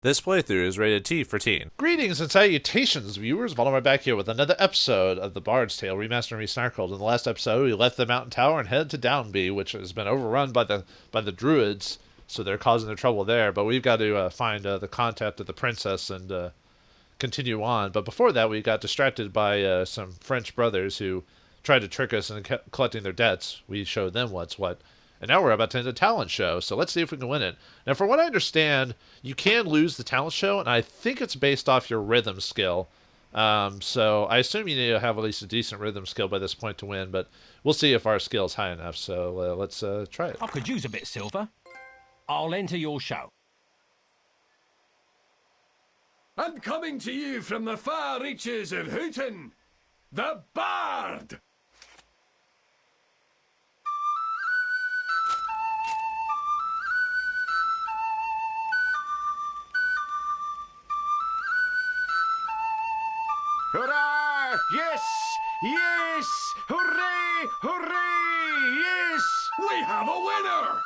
This playthrough is rated T for teen. Greetings and salutations, viewers. Vauldemare back here with another episode of The Bard's Tale, Remastered and Resnarkled. In the last episode, we left the mountain tower and headed to Downby, which has been overrun by the druids, so they're causing their trouble there. But we've got to find the contact of the princess and continue on. But before that, we got distracted by some French brothers who tried to trick us and kept collecting their debts. We showed them what's what. And now we're about to end the talent show, so let's see if we can win it. Now, from what I understand, you can lose the talent show, and I think it's based off your rhythm skill. So I assume you need to have at least a decent rhythm skill by this point to win, but we'll see if our skill is high enough, so let's try it. I could use a bit of silver. I'll enter your show. And coming to you from the far reaches of Houghton, the Bard! Hurrah! Yes! Yes! Hooray! Hooray! Yes! We have a winner!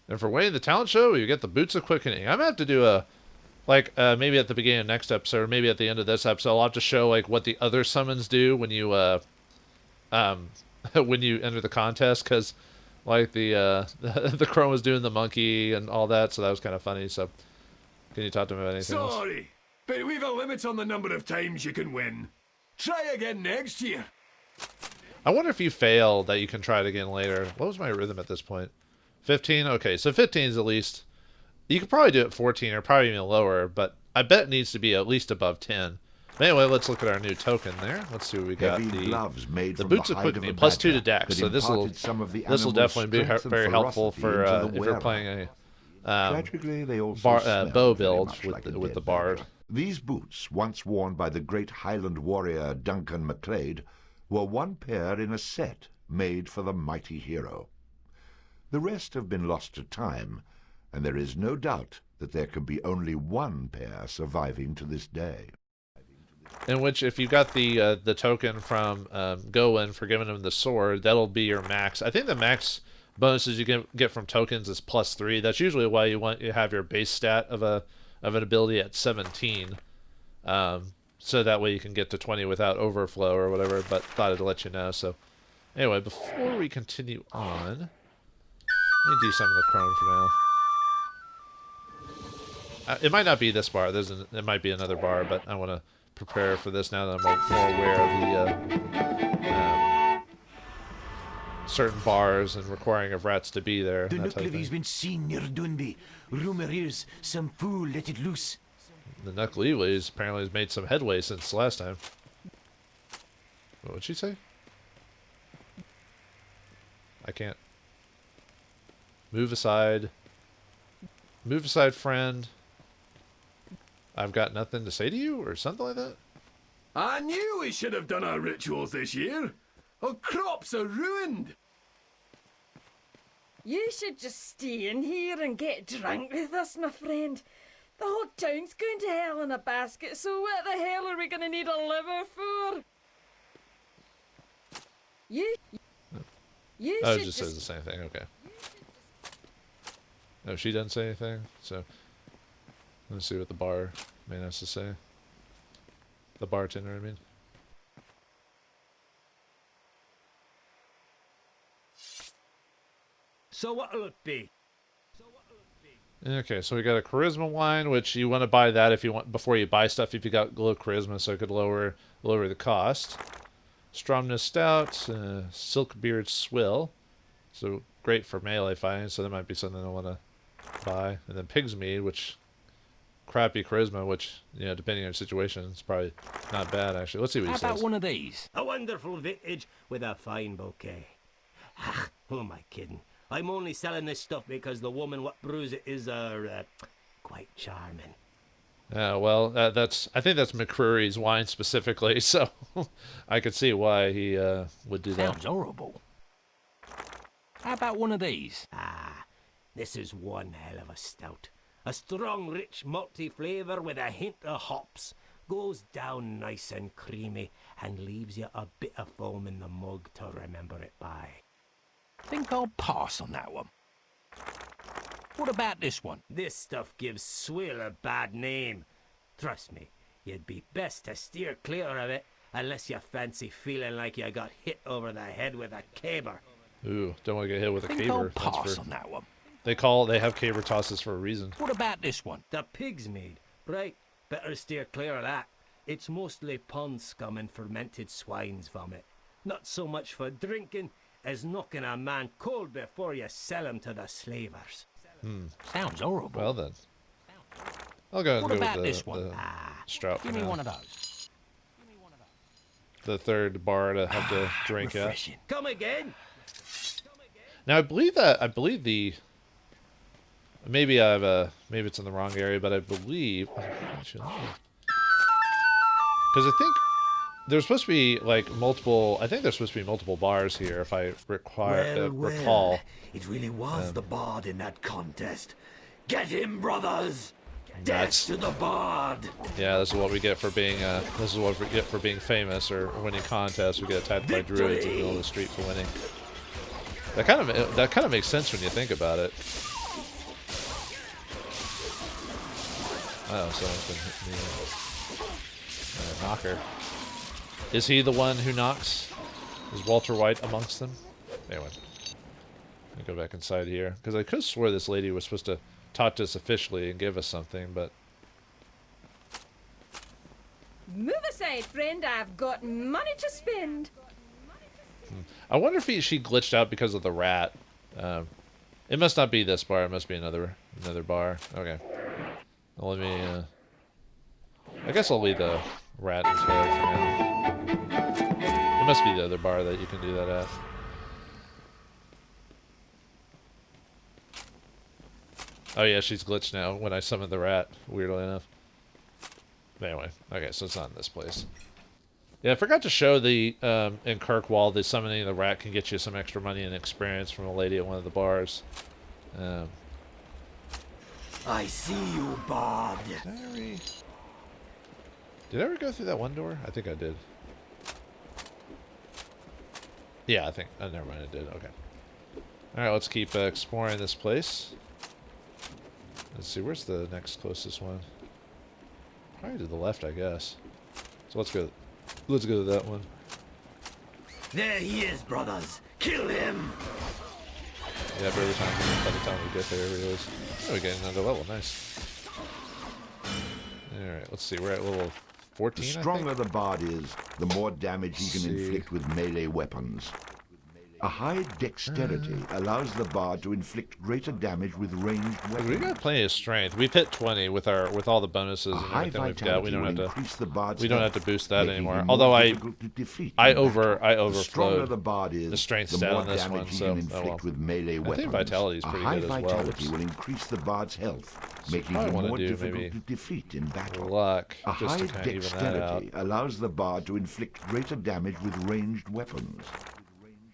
And for winning the talent show, you get the Boots of Quickening. I'm going to have to do a, maybe at the beginning of next episode, or maybe at the end of this episode, I'll have to show, what the other summons do when you, when you enter the contest, because, the crone was doing the monkey and all that, so that was kind of funny, so can you talk to me about anything else? Sorry, but we've a limit on the number of times you can win. Try again next year. I wonder if you fail that you can try it again later. What was my rhythm at this point? 15? Okay, so 15 is at least... You could probably do it 14 or probably even lower, but I bet it needs to be at least above 10. But anyway, let's look at our new token there. Let's see what we got. The Boots of Quickening, plus 2 to Dex. So this will definitely be very helpful for if you're playing a bow build with the Bard. These boots, once worn by the great Highland warrior Duncan MacLeod, were one pair in a set made for the mighty hero. The rest have been lost to time, and there is no doubt that there can be only one pair surviving to this day. In which, if you got the token from Goen for giving him the sword, that'll be your max. I think the max bonuses you get from tokens is +3. That's usually why you have your base stat of an ability at 17, so that way you can get to 20 without overflow or whatever. But thought I'd let you know. So anyway, before we continue on. Let me do some of the crone for now. It might not be this bar. It might be another bar, but I want to prepare for this now that I'm more aware of the certain bars and requiring of rats to be there. The Nuclevy's been seen near Dunby. Rumor is some fool let it loose. The Nuclevy's apparently has made some headway since last time. What would she say? I can't. Move aside. Move aside, friend. I've got nothing to say to you, or something like that? I knew we should have done our rituals this year. Our crops are ruined. You should just stay in here and get drunk with us, my friend. The whole town's going to hell in a basket, so what the hell are we going to need a liver for? You Oh, should it just says the same thing, okay. No, she doesn't say anything, so let's see what the bar man has to say. The bartender, I mean. So what'll it be? Okay, so we got a charisma wine, which you want to buy that if you want before you buy stuff if you got low charisma, so it could lower the cost. Stromness stout, silkbeard swill, so great for melee fighting, so that might be something I want to buy. And then pig's mead, which crappy charisma, which depending on your situation, it's probably not bad actually. Let's see what he says. How about one of these? A wonderful vintage with a fine bouquet. Ah, who am I kidding? I'm only selling this stuff because the woman what brews it is quite charming. Yeah, well, I think that's McCreary's wine specifically, so I could see why he would do that. Sounds horrible. How about one of these? Ah, this is one hell of a stout. A strong, rich, malty flavour with a hint of hops. Goes down nice and creamy and leaves you a bit of foam in the mug to remember it by. Think I'll pass on that one. What about this one? This stuff gives swill a bad name. Trust me, you'd be best to steer clear of it unless you fancy feeling like you got hit over the head with a caber. Ooh, don't want to get hit with a Think caber. I'll pass That's for, on that one. they have caber tosses for a reason. What about this one? The pig's mead. Right, better steer clear of that. It's mostly pond scum and fermented swine's vomit. Not so much for drinking as knocking a man cold before you sell him to the slavers. Sounds horrible. Well then, I'll go and What go about with this the, one? the Strout for Give me now. one of those. The third bar to have to drink at. Refreshing. Come again? Now I believe the maybe maybe it's in the wrong area, but I believe because I think there's supposed to be like multiple. I think there's supposed to be multiple bars here, if I recall. It really was the bard in that contest. Get him, brothers! That's- Death to the bard! Yeah, this is what we get for being famous or winning contests. We get attacked by druids in the middle of the street for winning. That kind of makes sense when you think about it. Oh, someone's been hitting me. Knocker. Is he the one who knocks? Is Walter White amongst them? Anyway, let me go back inside here because I could have swore this lady was supposed to talk to us officially and give us something, but Move aside, friend. I've got money to spend. I wonder if she glitched out because of the rat. It must not be this bar. It must be another bar. Okay. Well, let me. I guess I'll leave the rat instead for now. It must be the other bar that you can do that at. Oh yeah, she's glitched now when I summoned the rat, weirdly enough. But anyway, okay, so it's not in this place. Yeah, I forgot to show the, in Kirkwall, the summoning of the rat can get you some extra money and experience from a lady at one of the bars. I see you, bard. Did I ever go through that one door? I think I did. Yeah, I think, oh, never mind, I did, okay. Alright, let's keep exploring this place. Let's see, where's the next closest one? Probably to the left, I guess. So let's go to that one. There he is, brothers. Kill him! Yeah, by the time we get there, we realize, oh, we're getting another level, nice. Alright, let's see, we're at level 14, The I think? stronger the bard is, the more damage he can inflict with melee weapons. A high dexterity allows the bard to inflict greater damage with ranged weapons. We got plenty of strength. We've hit 20 with all the bonuses A and high everything we've got. vitality We don't will have to increase the bard's we don't have to health, boost that making anymore. him Although more I difficult to defeat in battle. The stronger the overflowed bard is, the strength the stat more on this damage one, he so can inflict with melee I weapons. think vitality is A pretty high good as well. vitality will increase the bard's health, making probably him wanna more do difficult maybe to defeat in battle. luck, A just high to kind of even that out. dexterity allows the bard to inflict greater damage with ranged weapons.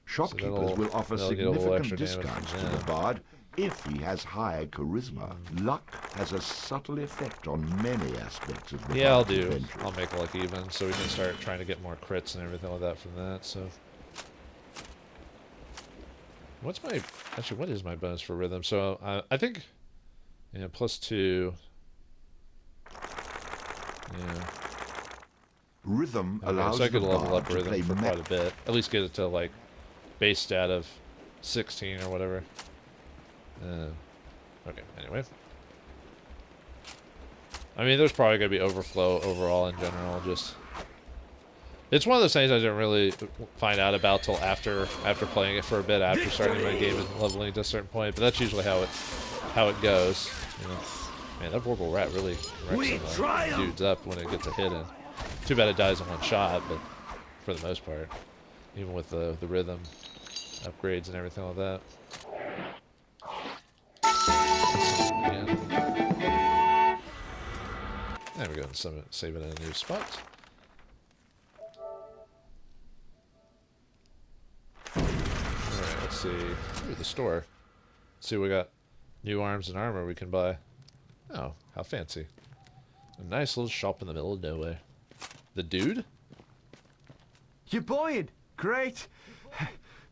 Shopkeepers will offer that'll get a little significant extra damage discounts from to the that. bard if he has high charisma. Luck has a subtle effect on many aspects of the Yeah, I'll bard's do. adventure. I'll make luck even, so we can start trying to get more crits and everything like that from that. So, what's my what is my bonus for rhythm? So I think, yeah, +2. Yeah. Rhythm Okay, allows so I could the level bard up to play rhythm for quite a bit. At least get it to like base stat of 16 or whatever. Okay, anyway. I mean, there's probably going to be overflow overall in general. Just it's one of those things I didn't really find out about till after playing it for a bit, after starting my game and leveling to a certain point. But that's usually how it goes. You know? Man, that Vorpal Rat really wrecks some dudes up when it gets a hit in. Too bad it dies in one shot, but for the most part, even with the rhythm upgrades and everything like that. There we go, and save it in a new spot. Alright, let's see. Ooh, the store. Let's see, we got new arms and armor we can buy. Oh, how fancy. A nice little shop in the middle of nowhere. The dude? You buying? Great.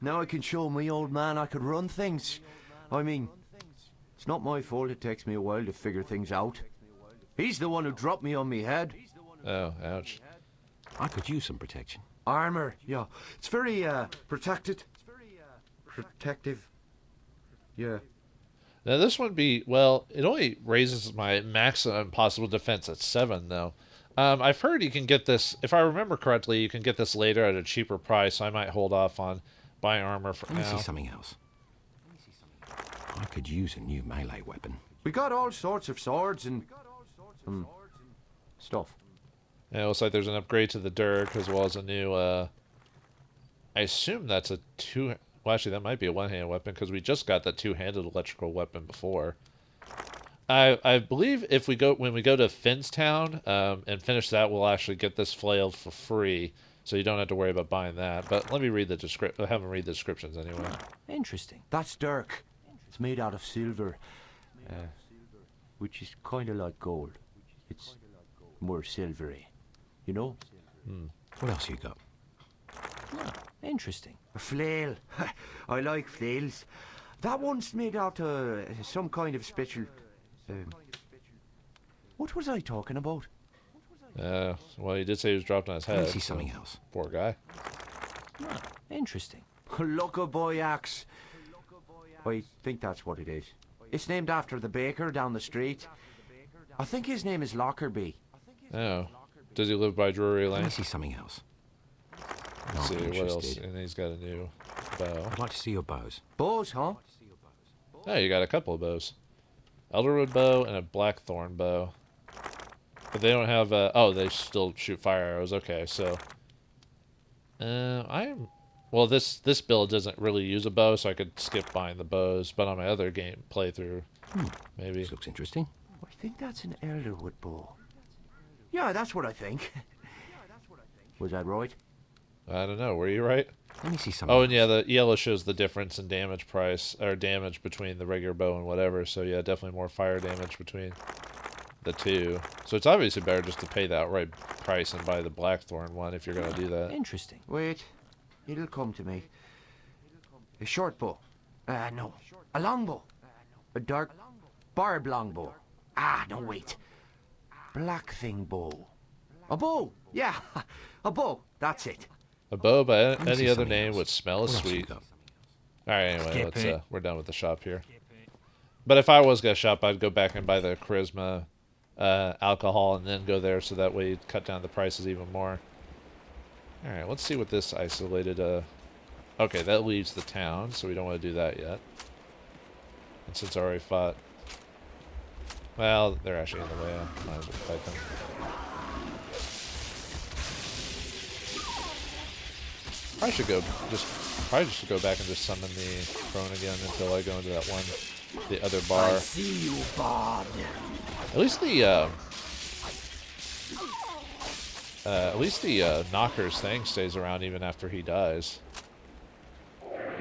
Now I can show my old man I could run things. I mean, it's not my fault it takes me a while to figure things out. He's the one who dropped me on me head. Oh, ouch. I could use some protection. Armor, yeah. It's very, protected. Protective. Yeah. Now this one well, it only raises my maximum possible defense at 7, though. I've heard you can get this, if I remember correctly, you can get this later at a cheaper price, so I might hold off on buying armor for now. Let me see something else. I could use a new melee weapon. We got all sorts of swords and stuff. Yeah, it looks like there's an upgrade to the Dirk, as well as a new, I assume that's a well, actually, that might be a one-handed weapon, because we just got that two-handed electrical weapon before. I believe when we go to Finstown and finish that, we'll actually get this flail for free, so you don't have to worry about buying that. But let me read the description. Have them read the descriptions anyway. Interesting. That's Dirk. It's made out of silver, which is kind of like gold. It's more silvery, you know? What else you got? Interesting. A flail. I like flails. That one's made out of some kind of special... what was I talking about? Well, he did say he was dropped on his head. Let me see something else. Poor guy. Interesting. Look a boy axe. I think that's what it is. It's named after the baker down the street. I think his name is Lockerbie. Oh. Does he live by Drury Let me Lane? see something else. Let's Not see, what else? interested. And he's got a new bow. I'd like to see your bows. Bows, huh? Oh, you got a couple of bows. Elderwood bow and a blackthorn bow. But they don't have, oh, they still shoot fire arrows. Okay, so... Well, this build doesn't really use a bow, so I could skip buying the bows. But on my other game playthrough, maybe. This looks interesting. I think that's an elderwood bow. Yeah, that's what I think. Was that right? I don't know. Were you right? Let me see something Oh, else. and yeah, the yellow shows the difference in damage price, or damage between the regular bow and whatever. So yeah, definitely more fire damage between the two. So it's obviously better just to pay the outright price and buy the blackthorn one if you're going to do that. Interesting. Wait. It'll come to me. A short bow. No. A long bow. A dark barb longbow. No, wait. Black thing bow. A bow. Yeah. A bow. That's it. A bow by me any see other something name else. would smell What else you sweet. got? Alright, anyway, Skip let's it. we're done with the shop here. But if I was gonna shop, I'd go back and buy the charisma alcohol and then go there, so that way you'd cut down the prices even more. Alright, let's see what this isolated okay, that leaves the town, so we don't want to do that yet. And since I already fought, well, they're actually in the way. I might as well fight them. I should probably just go back and just summon the crone again until I go into that one, the other bar. I see you, bard. At least the Knocker's thing stays around even after he dies.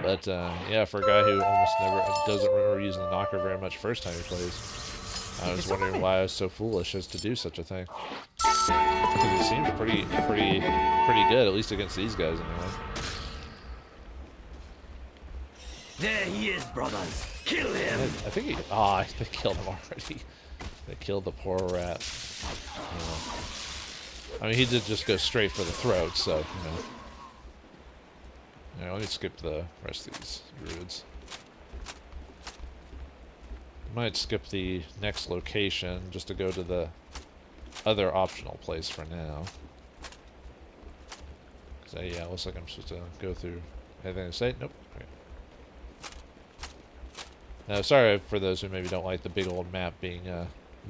But yeah, for a guy who almost never doesn't remember using the Knocker very much first time he plays, I was wondering why I was so foolish as to do such a thing. Because it seems pretty good, at least against these guys anyway. There he is, brothers. Kill him. I think they killed him already. They killed the poor rat. Yeah. I mean, he did just go straight for the throat, so, you know. Yeah, let me skip the rest of these druids. Might skip the next location just to go to the other optional place for now. Cause yeah, it looks like I'm supposed to go through anything to say. Nope. Okay. Now, sorry for those who maybe don't like the big old map being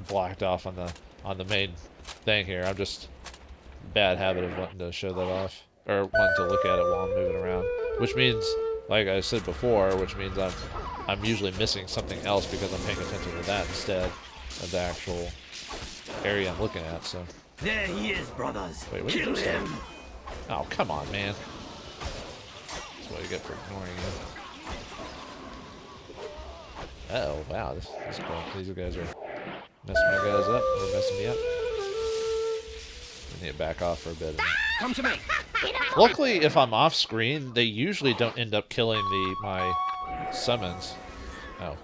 blocked off on the main thing here. I'm just bad habit of wanting to show that off, or wanting to look at it while I'm moving around. Which means, like I said before, which means I'm usually missing something else because I'm paying attention to that instead of the actual area I'm looking at. So. There he is, brothers. Wait, what did Kill you say? him. Oh, come on, man. That's what you get for ignoring you. Uh-oh, wow, this is cool. These guys are Messing my guys up. They're messing me up. I need to back off for a bit. Come to me. Luckily, if I'm off screen, they usually don't end up killing my summons. Oh.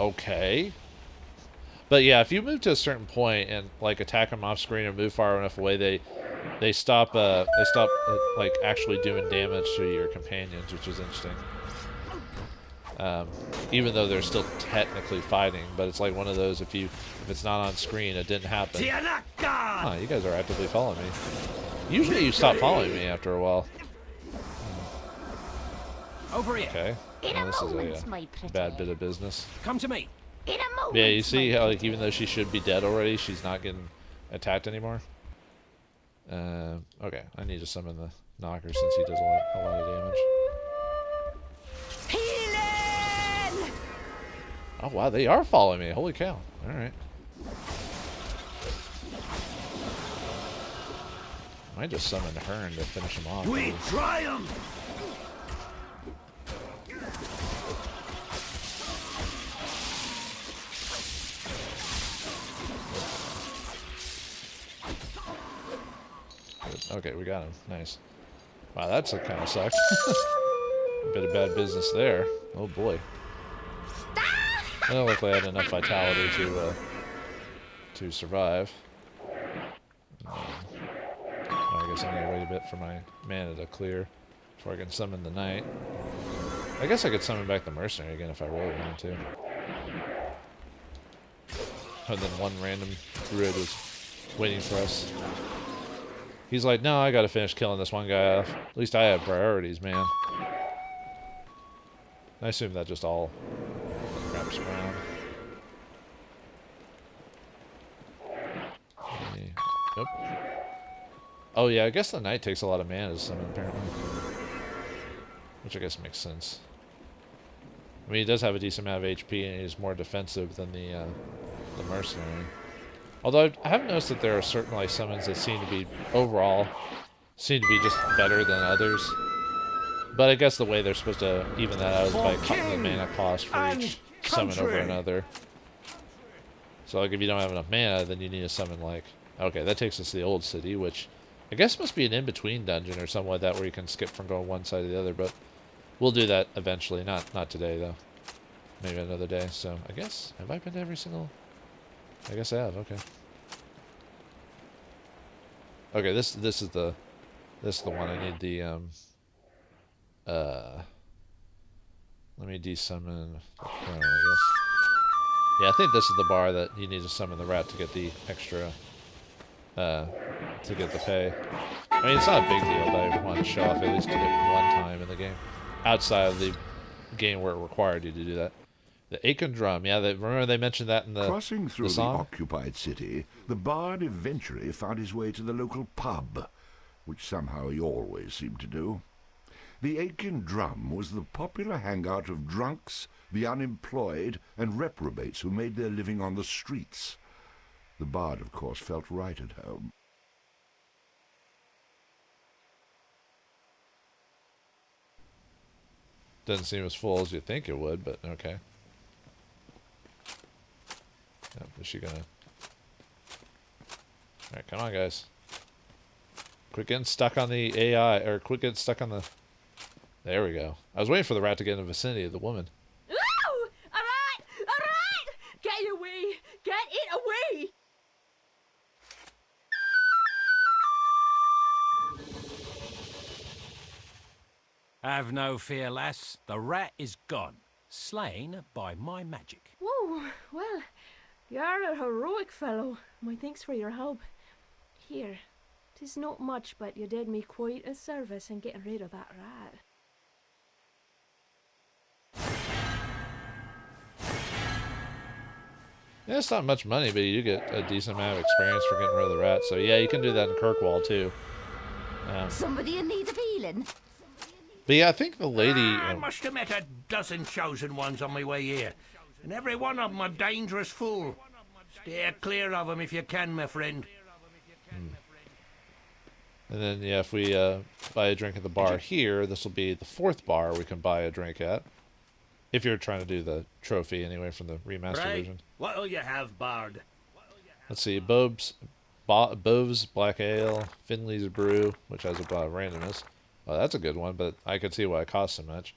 Okay. But yeah, if you move to a certain point and like attack them off screen or move far enough away, they stop like actually doing damage to your companions, which is interesting. Even though they're still technically fighting, but it's like one of those if it's not on screen, it didn't happen. Oh, you guys are actively following me. Usually you stop following me after a while. Over here. Okay. Well, this is a bad bit of business. Come to me. Yeah, you see how like even though she should be dead already, she's not getting attacked anymore. Okay, I need to summon the knocker since he does a lot of damage. Oh wow, they are following me. Holy cow. Alright. I might just summon Hearn to finish him off. We triumph! Okay, we got him. Nice. Wow, that's kind of sucked. A bit of bad business there. Oh boy. I don't look like I had enough vitality to survive. I guess I'm gonna wait a bit for my mana to clear before I can summon the knight. I guess I could summon back the mercenary again if I really wanted to. And then one random druid was waiting for us. He's like, no, I gotta finish killing this one guy off. At least I have priorities, man. I assume that just all wraps around. Nope. Oh yeah, I guess the knight takes a lot of mana to summon, apparently. Which I guess makes sense. I mean, he does have a decent amount of HP, and he's more defensive than the mercenary. Although I have noticed that there are certain like summons that seem to be overall just better than others. But I guess the way they're supposed to even that out is by cutting the mana cost for each summon over another. So like if you don't have enough mana, then you need to summon like, okay, that takes us to the old city, which I guess must be an in-between dungeon or something like that where you can skip from going one side to the other, but we'll do that eventually. Not today though. Maybe another day. So I guess, have I been to every single? I guess I have, okay. Okay, this is the one I need the let me desummon the crown, I guess. Yeah, I think this is the bar that you need to summon the rat to get the extra to get the pay. I mean, it's not a big deal, but I want to show off at least did it one time in the game. Outside of the game where it required you to do that. The Aiken drum, yeah, remember they mentioned that in the Crossing through the song? occupied city, the bard eventually found his way to the local pub, which somehow he always seemed to do. The Aiken drum was the popular hangout of drunks, the unemployed, and reprobates who made their living on the streets. The bard, of course, felt right at home. Doesn't seem as full as you think it would, but okay. Yep, is she gonna... Alright, come on, guys. Quit getting stuck on the AI, or quit getting stuck on the... There we go. I was waiting for the rat to get in the vicinity of the woman. Ooh! Alright! Alright! Get it away! Get it away! Have no fear, lass. The rat is gone. Slain by my magic. Whoa, well, you're a heroic fellow. My thanks for your help. Here, 'tis not much, but you did me quite a service in getting rid of that rat. Yeah, it's not much money, but you do get a decent amount of experience for getting rid of the rat. So yeah, you can do that in Kirkwall too. Somebody in need of healing. But yeah, I think the lady... I must have met a dozen chosen ones on my way here, and every one of them a dangerous fool. Steer clear of them if you can, my friend. And then, yeah, if we buy a drink at the bar here, this will be the fourth bar we can buy a drink at. If you're trying to do the trophy anyway from the remastered Right. version. What'll you have, Bard? Let's see, Bove's Black Ale, Finley's Brew, which has a randomness. Oh, that's a good one, but I could see why it costs so much.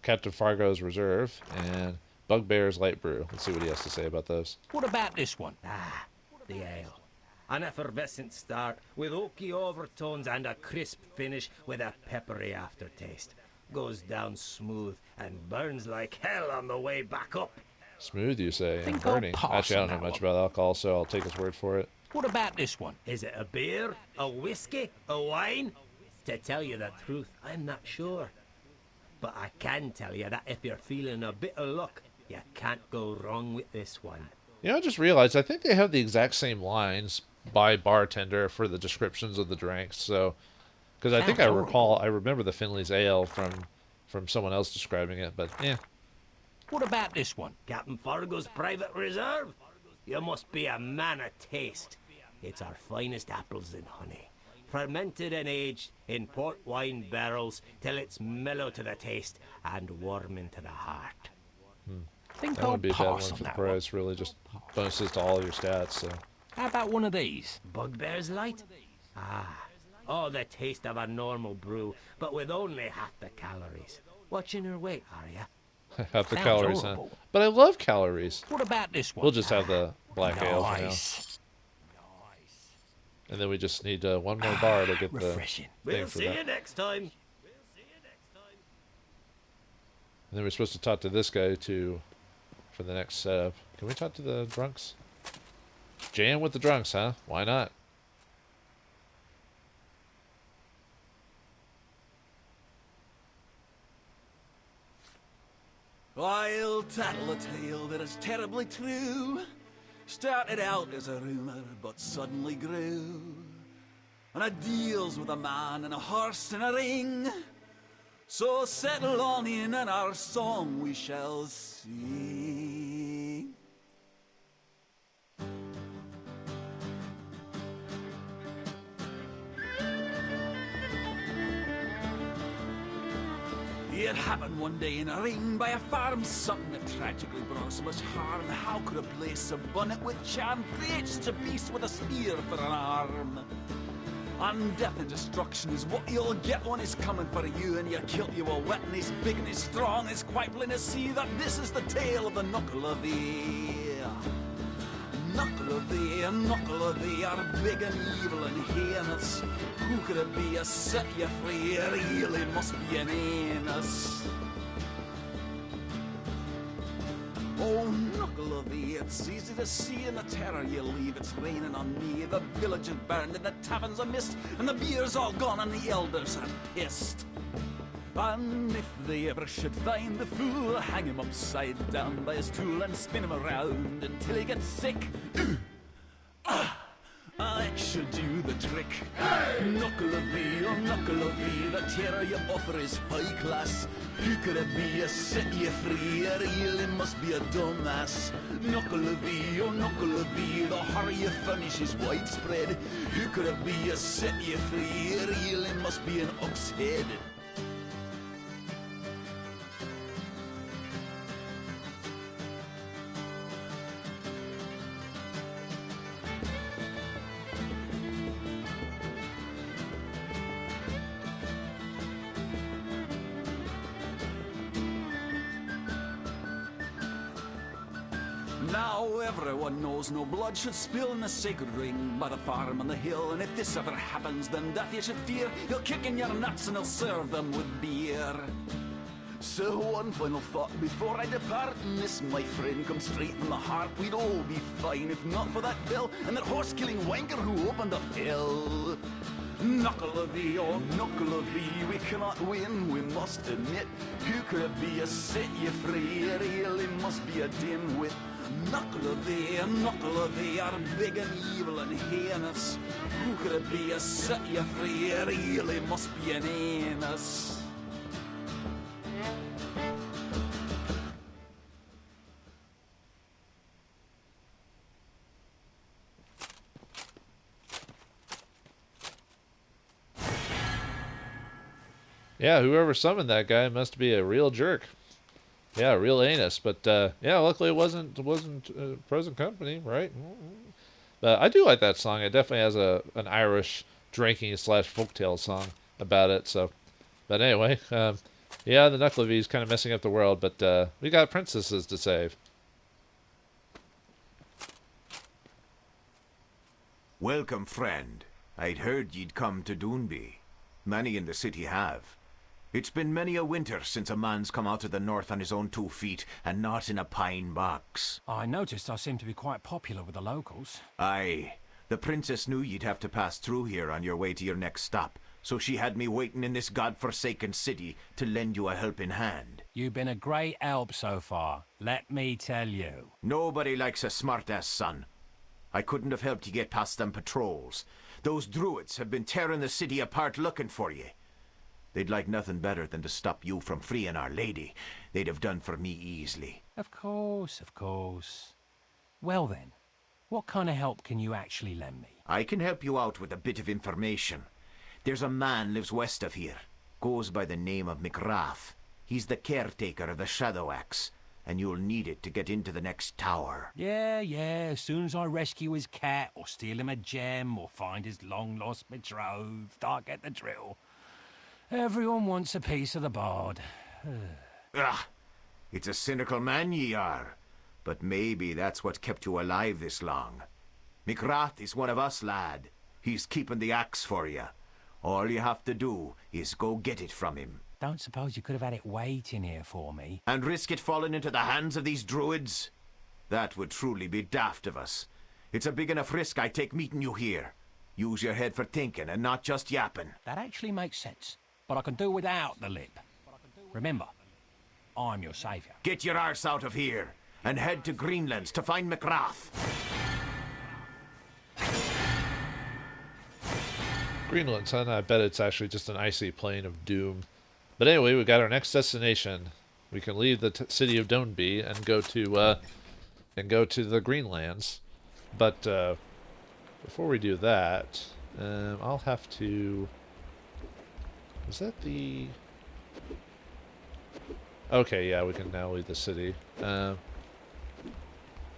Captain Fargo's Reserve, and Bugbear's Light Brew. Let's see what he has to say about those. What about this one? The ale. An effervescent start with oaky overtones and a crisp finish with a peppery aftertaste. Goes down smooth and burns like hell on the way back up. Smooth, you say, and Think I'll burning. pass Actually, I on don't know that much one. about alcohol, so I'll take his word for it. What about this one? Is it a beer, a whiskey, a wine? To tell you the truth, I'm not sure. But I can tell you that if you're feeling a bit of luck, you can't go wrong with this one. You know, I just realized I think they have the exact same lines by bartender for the descriptions of the drinks. So, because I think I remember the Finley's Ale from someone else describing it, but yeah. What about this one? Captain Fargo's Private Reserve? You must be a man of taste. It's our finest apples and honey. Fermented and aged in port wine barrels till it's mellow to the taste and warming to the heart. Think That I'll would be a bad one pass for on the that price. Really, just bonuses to all your stats. So. How about one of these? Bugbear's Light? Oh, the taste of a normal brew, but with only half the calories. Watching your weight, are you? Half the Sounds calories, horrible. huh? But I love calories. What about this one? We'll just have the black ale for now. Nice. And then we just need one more bar to get the Refreshing. thing We'll for see you that. next time. And then we're supposed to talk to this guy for the next setup. Can we talk to the drunks? Jam with the drunks, huh? Why not? I'll tattle a tale that is terribly true. Started out as a rumour, but suddenly grew. And it deals with a man and a horse and a ring. So settle on in and our song we shall sing. It happened one day in a ring by a farm, something that tragically brought so much harm. How could a place so abundant with charm create such a beast with a spear for an arm? And death and destruction is what you'll get when he's coming for you, and you kill you are wet and he's big and he's strong. It's quite plain to see that this is the tale of the knuckle of thee. Knuckle of thee, are big and evil and heinous. Who could it be? A set you free, it really must be an anus. Oh, knuckle of thee, it's easy to see in the terror you leave. It's raining on me, the village is burned and the taverns are mist, and the beer's all gone and the elders are pissed. And if they ever should find the fool, hang him upside down by his tool and spin him around until he gets sick. I should do the trick. Knuckle of thee, oh knuckle of thee, the terror you offer is high class. Who could it be? A set you free, it really must be a dumbass. Knuckle of thee, oh knuckle of thee, the horror you furnish is widespread. Who could it be? A set you free, it really must be an ox head. Now everyone knows no blood should spill in the sacred ring by the farm on the hill. And if this ever happens, then death you should fear. He'll kick in your nuts and he'll serve them with beer. So one final thought before I depart, and this, my friend, comes straight from the heart. We'd all be fine if not for that bill and that horse-killing wanker who opened up hell. Knuckle of thee, oh knuckle of thee, we cannot win, we must admit. Who could it be? A set you free, it really must be a dimwit. Knuckle of thee, are big and evil and heinous. Who could it be? A set you free, it really must be an anus. Yeah, whoever summoned that guy must be a real jerk. Yeah, real anus. But yeah, luckily it wasn't present company, right? But I do like that song. It definitely has an Irish drinking / folktale song about it. So, but anyway, yeah, the Nucleavy's kind of messing up the world, but we got princesses to save. Welcome, friend. I'd heard ye'd come to Doonby. Many in the city have. It's been many a winter since a man's come out of the north on his own 2 feet, and not in a pine box. I noticed I seem to be quite popular with the locals. Aye. The princess knew you'd have to pass through here on your way to your next stop, so she had me waiting in this godforsaken city to lend you a helping hand. You've been a great help so far, let me tell you. Nobody likes a smart-ass son. I couldn't have helped you get past them patrols. Those druids have been tearing the city apart looking for you. They'd like nothing better than to stop you from freeing Our Lady. They'd have done for me easily. Of course, of course. Well then, what kind of help can you actually lend me? I can help you out with a bit of information. There's a man lives west of here. Goes by the name of McGrath. He's the caretaker of the Shadow Axe, and you'll need it to get into the next tower. Yeah, as soon as I rescue his cat, or steal him a gem, or find his long-lost betrothed, I get the drill. Everyone wants a piece of the bard. It's a cynical man ye are, but maybe that's what kept you alive this long. McGrath is one of us, lad. He's keeping the axe for you. All you have to do is go get it from him. Don't suppose you could have had it waiting here for me? And risk it falling into the hands of these druids? That would truly be daft of us. It's a big enough risk I take meeting you here. Use your head for thinking and not just yapping. That actually makes sense, but I can do without the lip. Remember, I'm your saviour. Get your arse out of here and head to Greenlands to find McGrath. Greenland, son. I bet it's actually just an icy plain of doom. But anyway, we got our next destination. We can leave the city of Doonby and go to the Greenlands. But before we do that, I'll have to. Is that the? Okay, yeah, we can now leave the city. But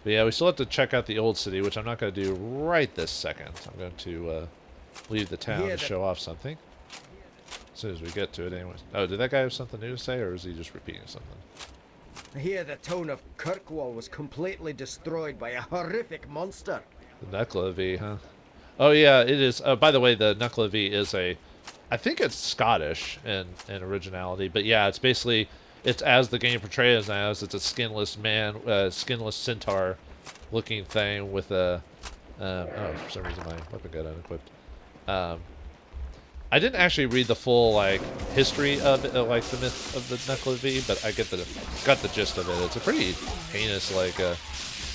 yeah, we still have to check out the old city, which I'm not going to do right this second. I'm going to leave the town to show off something. As soon as we get to it, anyways. Oh, did that guy have something new to say, or is he just repeating something? I hear the town of Kirkwall was completely destroyed by a horrific monster. The Nucleavy, huh? Oh yeah, it is. By the way, the Nucleavy is I think it's Scottish in originality, but yeah, it's basically, it's as the game portrays as, it's a skinless man, skinless centaur-looking thing with a. Oh, for some reason my weapon got unequipped. I didn't actually read the full history of it, like the myth of the Nucleavy, but I got the gist of it. It's a pretty heinous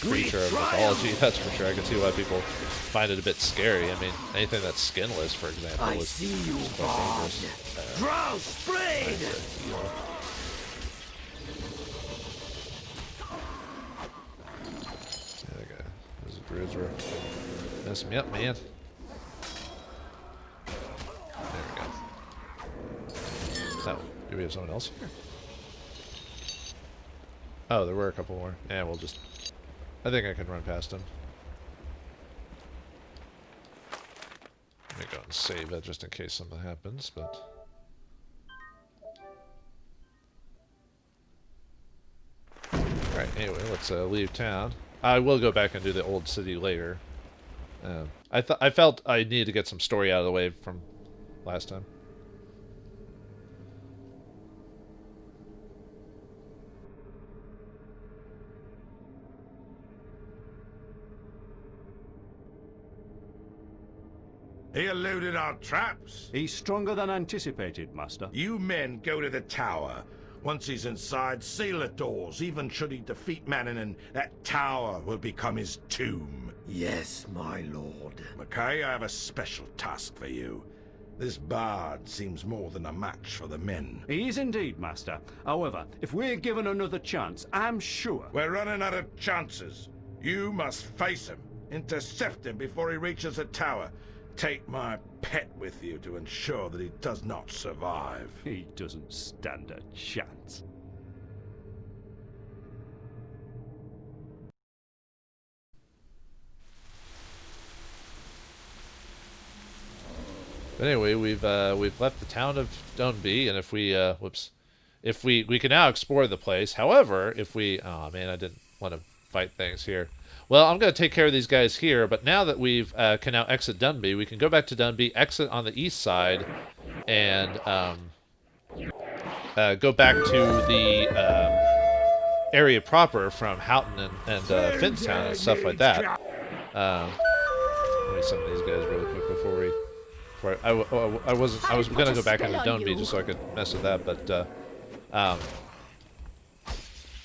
creature of mythology, that's for sure. I can see why people find it a bit scary. I mean, anything that's skinless, for example, is quite dangerous. Draw blade! There we go. Those druids were messing me up, man. Oh, do we have someone else here? Oh, there were a couple more. Yeah, we'll just... I think I can run past them. Let me go and save it just in case something happens, but... Alright, anyway, let's leave town. I will go back and do the old city later. I felt I needed to get some story out of the way from last time. He eluded our traps. He's stronger than anticipated, Master. You men go to the tower. Once he's inside, seal the doors. Even should he defeat Manningham, that tower will become his tomb. Yes, my lord. McKay, I have a special task for you. This bard seems more than a match for the men. He is indeed, Master. However, if we're given another chance, I'm sure... We're running out of chances. You must face him. Intercept him before he reaches the tower. Take my pet with you to ensure that he does not survive. He doesn't stand a chance. But anyway, we've left the town of Donby, and if we we can now explore the place. However, if we oh man, I didn't want to fight things here. Well, I'm gonna take care of these guys here. But now that we've can now exit Dunby, we can go back to Dunby, exit on the east side, and go back to the area proper from Houghton and Finnstown and stuff like that. Let me sum these guys really quick before we. I was gonna go back into Donby just so I could mess with that, but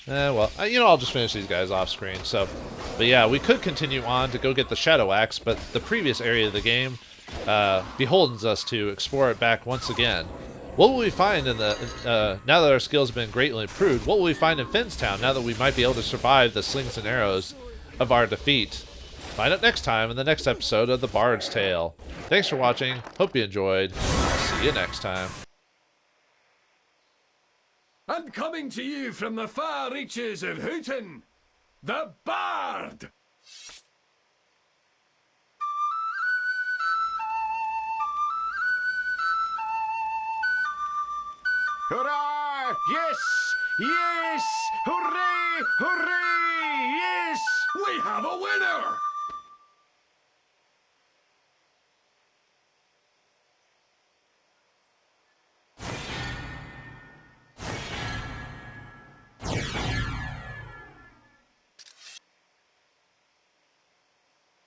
well, I'll just finish these guys off screen. So, but yeah, we could continue on to go get the Shadow Axe, but the previous area of the game beholdens us to explore it back once again. What will we find in the now that our skills have been greatly improved? What will we find in Finnstown now that we might be able to survive the slings and arrows of our defeat? Find out next time in the next episode of The Bard's Tale. Thanks for watching. Hope you enjoyed. See you next time. And coming to you from the far reaches of Houghton, the Bard! Hurrah! Yes! Yes! Hooray! Hooray! Yes! We have a winner!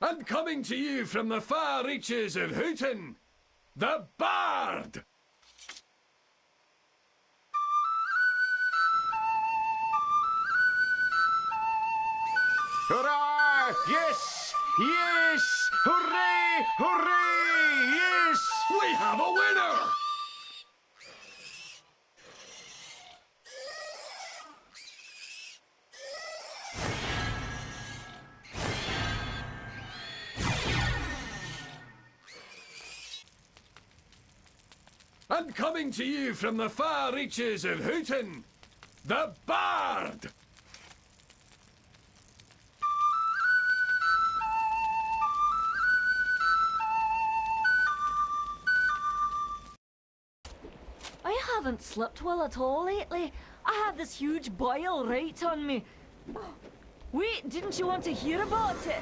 And coming to you from the far reaches of Houghton, the Bard! Hurrah! Yes! Yes! Hooray! Hooray! Yes! We have a winner! And coming to you from the far reaches of Houghton, the Bard! I haven't slept well at all lately. I had this huge boil right on me. Wait, didn't you want to hear about it?